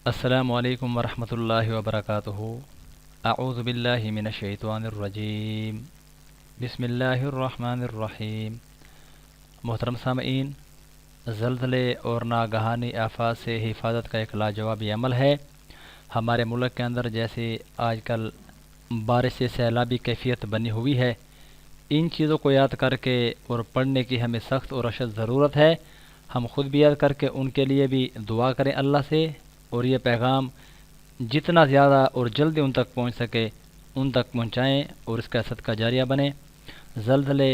السلام علیکم ورحمۃ اللہ وبرکاتہ۔ اعوذ باللہ من الشیطان الرجیم، بسم اللہ الرحمن الرحیم۔ محترم سامعین، زلزلے اور ناگہانی آفات سے حفاظت کا ایک لاجوابی عمل ہے۔ ہمارے ملک کے اندر جیسے آج کل بارش سے سیلابی کیفیت بنی ہوئی ہے، ان چیزوں کو یاد کر کے اور پڑھنے کی ہمیں سخت اور اشد ضرورت ہے۔ ہم خود بھی یاد کر کے ان کے لیے بھی دعا کریں اللہ سے، اور یہ پیغام جتنا زیادہ اور جلدی ان تک پہنچ سکے ان تک پہنچائیں اور اس کا صدقہ جاریہ بنیں۔ زلزلے،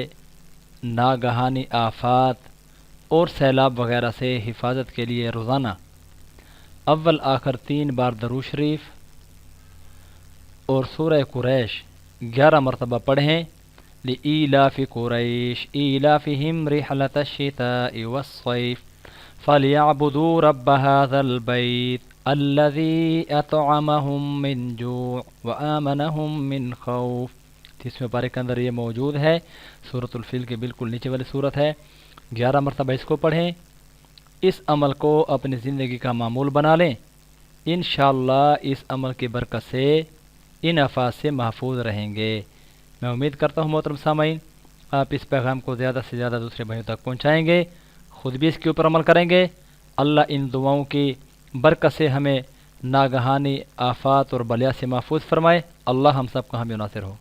ناگہانی آفات اور سیلاب وغیرہ سے حفاظت کے لیے روزانہ اول آخر 3 بار درود شریف اور سورہ قریش 11 مرتبہ پڑھیں۔ لإیلاف قریش ایلافہم رحلۃ الشتاء والصیف فلیعبدوا رب هذا البیت الذی اطعمہم من جوع وآمنہم من خوف۔ 30ویں پارے کے اندر یہ موجود ہے، سورۃ الفیل کے بالکل نیچے والی سورت ہے۔ 11 مرتبہ اس کو پڑھیں، اس عمل کو اپنی زندگی کا معمول بنا لیں۔ انشاءاللہ اس عمل کی برکت سے ان آفات سے محفوظ رہیں گے۔ میں امید کرتا ہوں محترم سامعین، آپ اس پیغام کو زیادہ سے زیادہ دوسرے بھائیوں تک پہنچائیں گے، خود بھی اس کے اوپر عمل کریں گے۔ اللہ ان دعاؤں کی برکت سے ہمیں ناگہانی آفات اور بلا سے محفوظ فرمائے۔ اللہ ہم سب کا حامی و ناصر ہو۔